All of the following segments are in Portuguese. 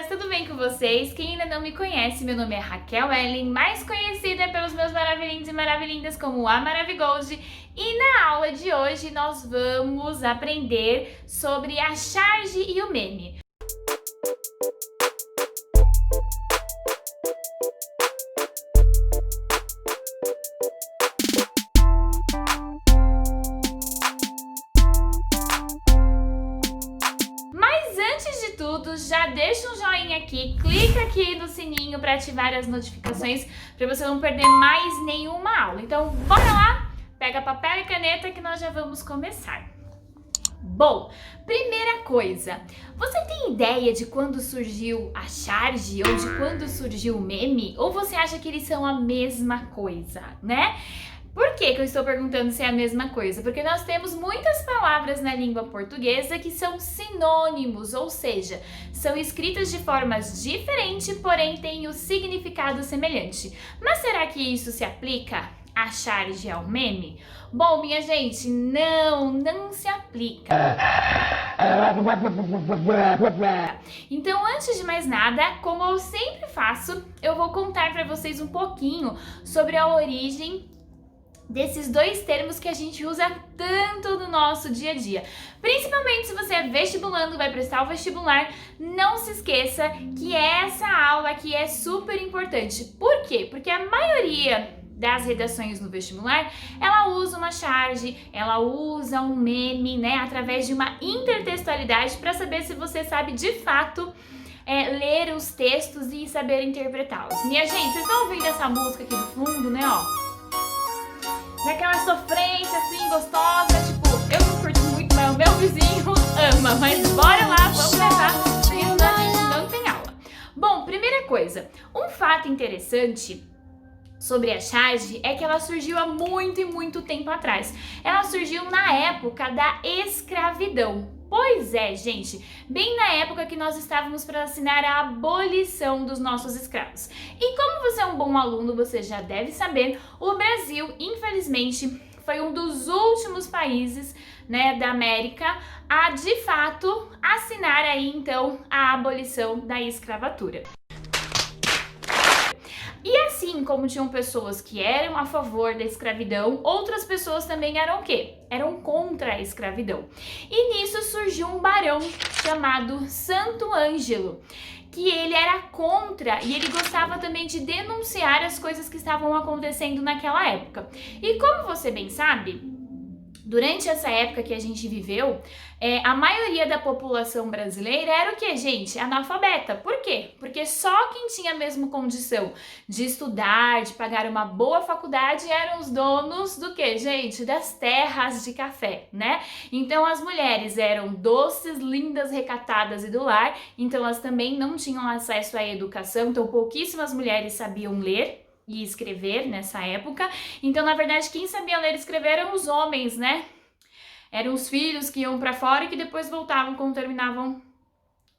tudo bem com vocês? Quem ainda não me conhece, meu nome é Raquel Ellen, mais conhecida pelos meus maravilhindos e maravilhindas como a Maravigold. E na aula de hoje nós vamos aprender sobre a charge e o meme. Antes de tudo, já deixa um joinha aqui, clica aqui no sininho para ativar as notificações para você não perder mais nenhuma aula. Então, bora lá, pega papel e caneta que nós já vamos começar. Bom, primeira coisa, você tem ideia de quando surgiu a charge ou de quando surgiu o meme? Ou você acha que eles são a mesma coisa, né? Por que eu estou perguntando se é a mesma coisa? Porque nós temos muitas palavras na língua portuguesa que são sinônimos, ou seja, são escritas de formas diferentes, porém têm o significado semelhante. Mas será que isso se aplica à charge e ao meme? Bom, minha gente, não se aplica. Então, antes de mais nada, como eu sempre faço, eu vou contar para vocês um pouquinho sobre a origem desses dois termos que a gente usa tanto no nosso dia a dia. Principalmente se você é vestibulando, vai prestar o vestibular, não se esqueça que essa aula aqui é super importante. Por quê? Porque a maioria das redações no vestibular, ela usa uma charge, ela usa um meme, né, através de uma intertextualidade para saber se você sabe de fato ler os textos e saber interpretá-los. Minha gente, vocês estão ouvindo essa música aqui do fundo, né, ó? Naquela sofrência assim, gostosa, tipo, eu não curto muito, mas o meu vizinho ama. Mas bora lá, vamos levar, porque senão a gente não tem aula. Bom, primeira coisa, um fato interessante sobre a charge é que ela surgiu há muito e muito tempo atrás. Ela surgiu na época da escravidão. Pois é, gente, bem na época que nós estávamos para assinar a abolição dos nossos escravos. E como você é um bom aluno, você já deve saber, o Brasil, infelizmente, foi um dos últimos países, né, da América a, de fato, assinar aí, então, a abolição da escravatura. E assim como tinham pessoas que eram a favor da escravidão, outras pessoas também eram o quê? Eram contra a escravidão. E nisso surgiu um barão chamado Santo Ângelo, que ele era contra e ele gostava também de denunciar as coisas que estavam acontecendo naquela época. E como você bem sabe, durante essa época que a gente viveu, a maioria da população brasileira era o que, gente? Analfabeta. Por quê? Porque só quem tinha mesmo condição de estudar, de pagar uma boa faculdade, eram os donos do que, gente? Das terras de café, né? Então as mulheres eram doces, lindas, recatadas e do lar, então elas também não tinham acesso à educação, então pouquíssimas mulheres sabiam ler e escrever nessa época. Então, na verdade, quem sabia ler e escrever eram os homens, né? Eram os filhos que iam para fora e que depois voltavam quando terminavam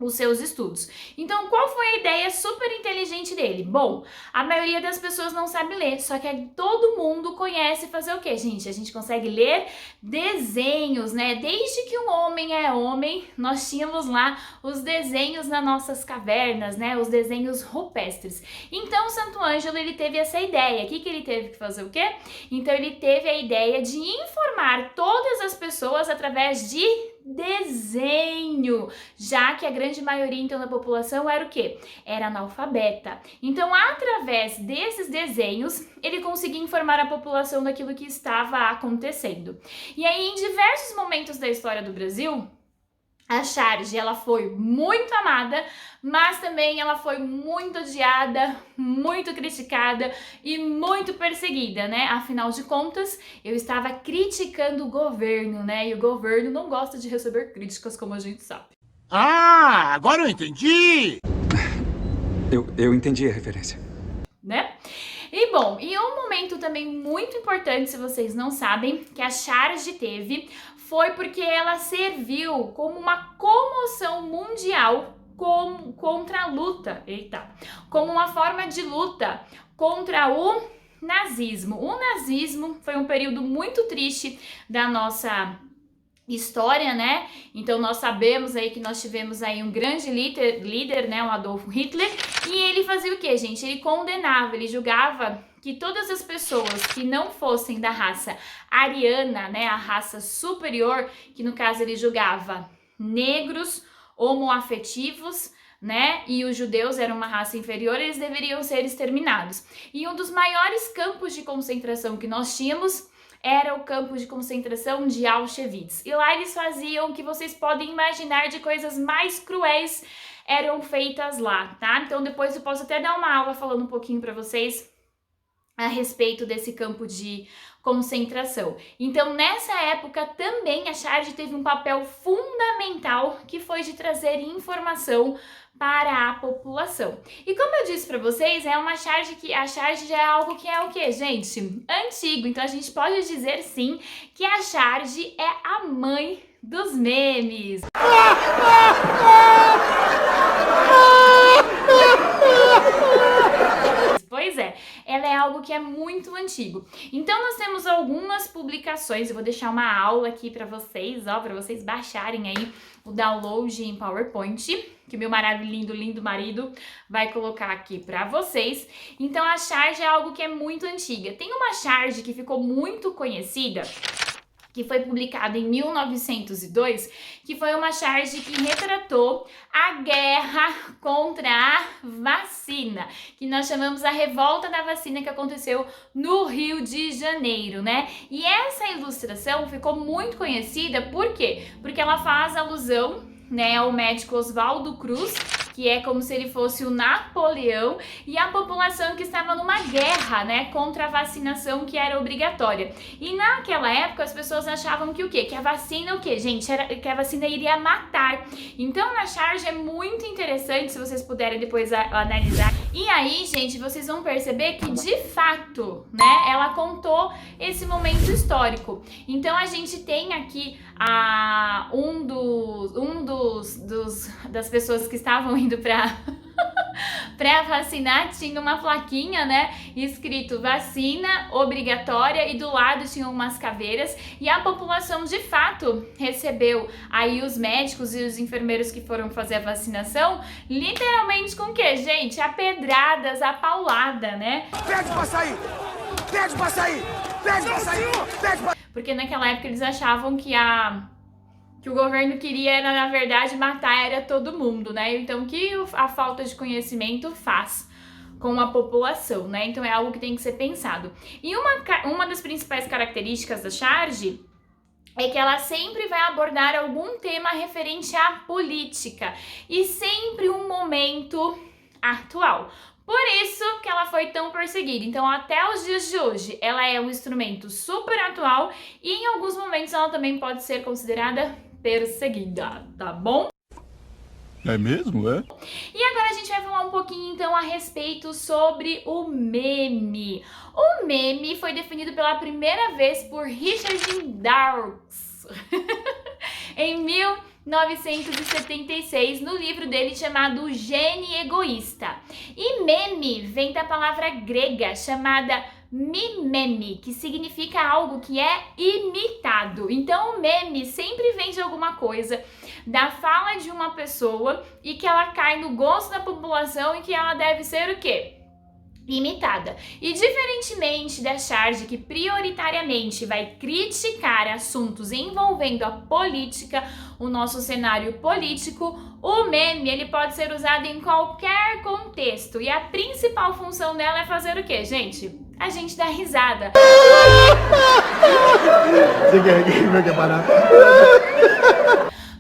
os seus estudos. Então, qual foi a ideia super inteligente dele? Bom, a maioria das pessoas não sabe ler, só que todo mundo conhece fazer o quê, gente? A gente consegue ler desenhos, né? Desde que um homem é homem, nós tínhamos lá os desenhos nas nossas cavernas, né? Os desenhos rupestres. Então, o Santo Ângelo, ele teve essa ideia. O que ele teve que fazer o quê? Então, ele teve a ideia de informar todas as pessoas através de desenho, já que a grande maioria então da população era o quê? Era analfabeta. Então, através desses desenhos, ele conseguia informar a população daquilo que estava acontecendo. E aí, em diversos momentos da história do Brasil, a charge, ela foi muito amada, mas também ela foi muito odiada, muito criticada e muito perseguida, né? Afinal de contas, eu estava criticando o governo, né? E o governo não gosta de receber críticas, como a gente sabe. Ah, agora eu entendi! Eu entendi a referência. Né? E bom, e um momento também muito importante, se vocês não sabem, que a charge teve, foi porque ela serviu como uma comoção mundial contra a luta, como uma forma de luta contra o nazismo. O nazismo foi um período muito triste da nossa história, né? Então nós sabemos aí que nós tivemos aí um grande líder, né, o Adolf Hitler, e ele fazia o quê, gente? Ele condenava, ele julgava que todas as pessoas que não fossem da raça ariana, né, a raça superior, que no caso ele julgava negros, homoafetivos, né, e os judeus eram uma raça inferior, eles deveriam ser exterminados. E um dos maiores campos de concentração que nós tínhamos era o campo de concentração de Auschwitz. E lá eles faziam o que vocês podem imaginar de coisas mais cruéis eram feitas lá, tá? Então depois eu posso até dar uma aula falando um pouquinho para vocês a respeito desse campo de concentração. Então, nessa época também a Charge teve um papel fundamental, que foi de trazer informação para a população. E como eu disse para vocês, é uma charge que a charge já é algo que é o quê, gente? Antigo. Então a gente pode dizer sim que a charge é a mãe dos memes. Pois é, ela é algo que é muito antigo. Então nós temos algumas publicações, eu vou deixar uma aula aqui para vocês, ó, para vocês baixarem aí o download em PowerPoint, que meu maravilhoso, lindo marido vai colocar aqui para vocês. Então a charge é algo que é muito antiga. Tem uma charge que ficou muito conhecida, que foi publicada em 1902, que foi uma charge que retratou a guerra contra a vacina, que nós chamamos a revolta da vacina, que aconteceu no Rio de Janeiro, né? E essa ilustração ficou muito conhecida, por quê? Porque ela faz alusão, né, ao médico Oswaldo Cruz, que é como se ele fosse o Napoleão, e a população que estava numa guerra, né, contra a vacinação que era obrigatória. E naquela época as pessoas achavam que o quê? Que a vacina o quê, gente? Que a vacina iria matar. Então na charge é muito interessante, se vocês puderem depois analisar. E aí, gente, vocês vão perceber que de fato, né, ela contou esse momento histórico. Então a gente tem aqui das pessoas que estavam indo para vacinar, tinha uma plaquinha, né, escrito vacina obrigatória, e do lado tinham umas caveiras, e a população de fato recebeu aí os médicos e os enfermeiros que foram fazer a vacinação, literalmente com o que, gente? A pedradas, a paulada, né? Pede pra sair! Pede pra sair! Pede pra sair! Pede pra... Porque naquela época eles achavam que o governo queria, era, na verdade, matar era todo mundo, né? Então, o que a falta de conhecimento faz com a população, né? Então, é algo que tem que ser pensado. E uma das principais características da charge é que ela sempre vai abordar algum tema referente à política e sempre um momento atual. Por isso que ela foi tão perseguida. Então, até os dias de hoje, ela é um instrumento super atual e em alguns momentos ela também pode ser considerada perseguida, tá bom? É mesmo, é? E agora a gente vai falar um pouquinho então a respeito sobre o meme. O meme foi definido pela primeira vez por Richard Dawkins em 1976, no livro dele chamado O Gene Egoísta. E meme vem da palavra grega chamada mimeme, que significa algo que é imitado. Então o meme sempre vem de alguma coisa, da fala de uma pessoa, e que ela cai no gosto da população e que ela deve ser o quê? Imitada. E diferentemente da charge, que prioritariamente vai criticar assuntos envolvendo a política, o nosso cenário político, o meme ele pode ser usado em qualquer contexto, e a principal função dela é fazer o quê, gente? A gente dá risada.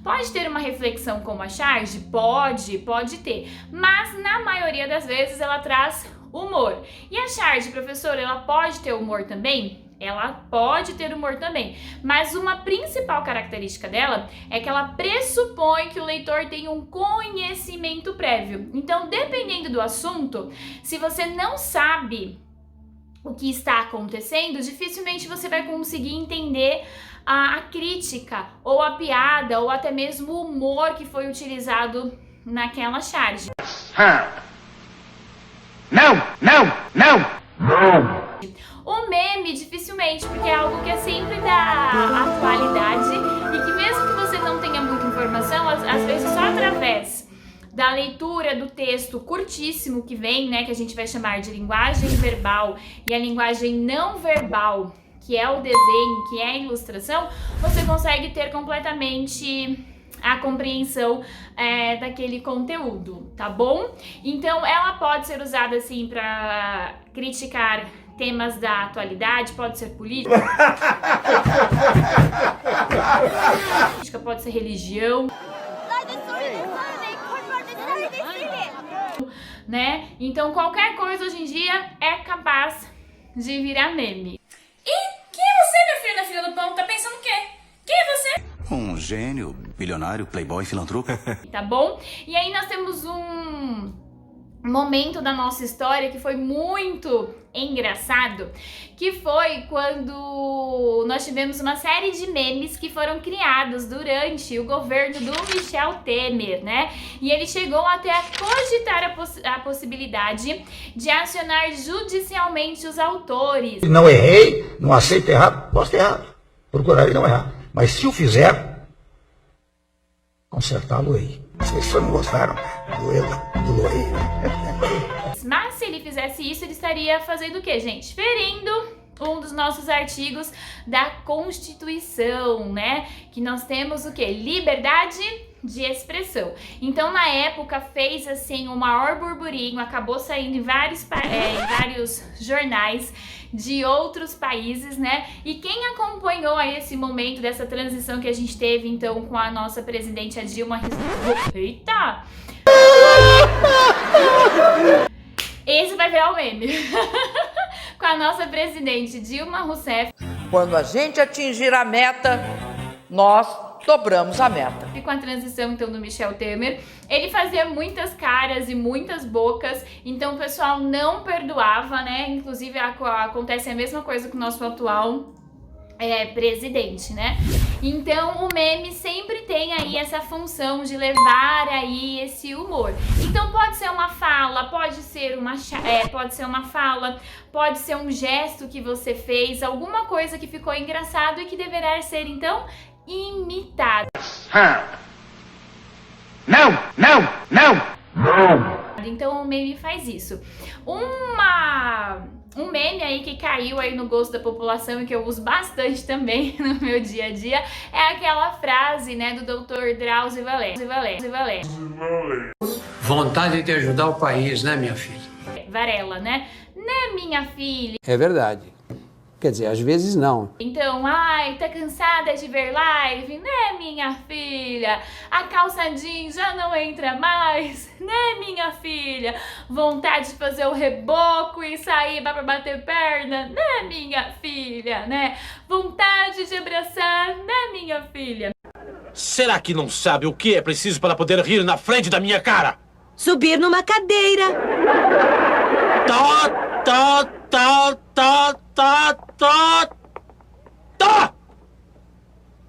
Pode ter uma reflexão como a charge? Pode ter, mas na maioria das vezes ela traz humor. E a charge, professora, ela pode ter humor também? Ela pode ter humor também, mas uma principal característica dela é que ela pressupõe que o leitor tem um conhecimento prévio. Então, dependendo do assunto, se você não sabe o que está acontecendo, dificilmente você vai conseguir entender a crítica, ou a piada, ou até mesmo o humor que foi utilizado naquela charge. Não! Não! Não! Não! O meme, dificilmente, porque é algo que é sempre da atualidade e que mesmo que você não tenha muita informação, às vezes só através da leitura do texto curtíssimo que vem, né, que a gente vai chamar de linguagem verbal, e a linguagem não verbal, que é o desenho, que é a ilustração, você consegue ter completamente a compreensão daquele conteúdo, tá bom? Então ela pode ser usada assim para criticar temas da atualidade, pode ser política, pode ser religião, né? Então qualquer coisa hoje em dia é capaz de virar meme. E quem é você, meu filho na fila do pão? Tá pensando o quê? Quem é você? Um gênio, bilionário, playboy, filantropo. Tá bom? E aí nós temos um momento da nossa história que foi muito engraçado, que foi quando nós tivemos uma série de memes que foram criados durante o governo do Michel Temer, né? E ele chegou até a cogitar a possibilidade de acionar judicialmente os autores. Não errei, não aceito errado, posso ter errado, procurarei não errar. Mas se o fizer, consertá-lo-ei. Vocês só não gostaram doei. Mas se ele fizesse isso, ele estaria fazendo o quê, gente? Ferindo um dos nossos artigos da Constituição, né? Que nós temos o quê? Liberdade de expressão. Então, na época, fez assim o maior burburinho, acabou saindo em vários jornais de outros países, né? E quem acompanhou aí esse momento dessa transição que a gente teve, então, com a nossa presidente, a Dilma... Eita! Esse vai virar o meme. Com a nossa presidente Dilma Rousseff. Quando a gente atingir a meta, nós dobramos a meta. E com a transição, então, do Michel Temer, ele fazia muitas caras e muitas bocas, então o pessoal não perdoava, né? Inclusive, acontece a mesma coisa com o nosso atual presidente, né? Então o meme sempre tem aí essa função de levar aí esse humor. Então pode ser uma fala, pode ser uma fala, pode ser um gesto que você fez, alguma coisa que ficou engraçado e que deverá ser então imitado. Não! Então o meme faz isso. Um meme aí que caiu aí no gosto da população e que eu uso bastante também no meu dia a dia é aquela frase, né, do Dr. Drauzio Varela. Vontade de ajudar o país, né, minha filha? Varela, né? Né, minha filha? É verdade. Quer dizer, às vezes não. Então, ai, tá cansada de ver live? Né, minha filha? A calça jeans já não entra mais? Né, minha filha? Vontade de fazer o reboco e sair pra bater perna? Né, minha filha? Né? Vontade de abraçar? Né, minha filha? Será que não sabe o que é preciso para poder rir na frente da minha cara? Subir numa cadeira.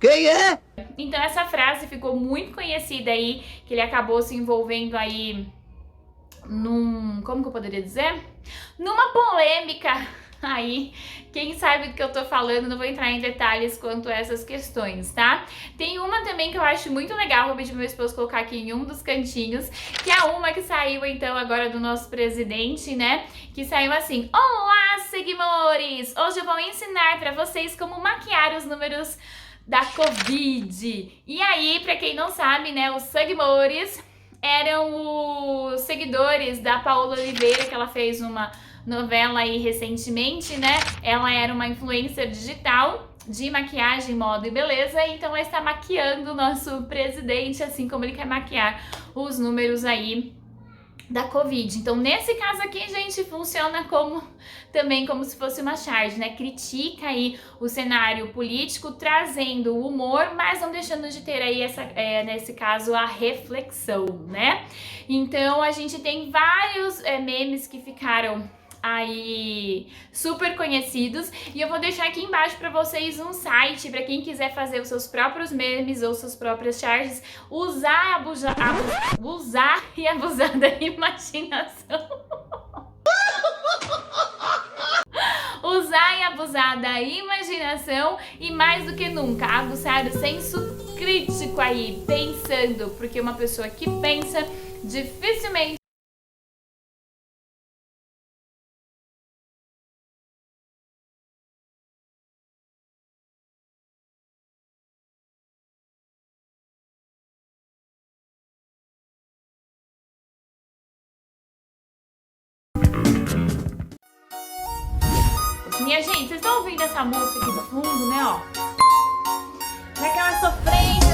Quem é? Então essa frase ficou muito conhecida aí, que ele acabou se envolvendo aí como que eu poderia dizer? Numa polêmica aí, quem sabe do que eu tô falando, não vou entrar em detalhes quanto a essas questões, tá? Tem uma também que eu acho muito legal, vou pedir pro meu esposo colocar aqui em um dos cantinhos, que é uma que saiu então agora do nosso presidente, né? Que saiu assim: olá, seguidores! Hoje eu vou ensinar pra vocês como maquiar os números da Covid. E aí, pra quem não sabe, né, os seguidores eram os seguidores da Paola Oliveira, que ela fez uma novela aí recentemente, né? Ela era uma influencer digital de maquiagem, moda e beleza, então ela está maquiando o nosso presidente, assim como ele quer maquiar os números aí da Covid. Então, nesse caso aqui, gente, funciona também como se fosse uma charge, né? Critica aí o cenário político, trazendo o humor, mas não deixando de ter aí nesse caso, a reflexão, né? Então, a gente tem vários memes que ficaram aí super conhecidos, e eu vou deixar aqui embaixo para vocês um site para quem quiser fazer os seus próprios memes ou suas próprias charges, usar e abusar da imaginação. usar e abusar da imaginação e, mais do que nunca, aguçar o senso crítico aí, pensando, porque uma pessoa que pensa dificilmente Minha gente, vocês estão ouvindo essa música aqui do fundo, né, ó? Naquela sofrência.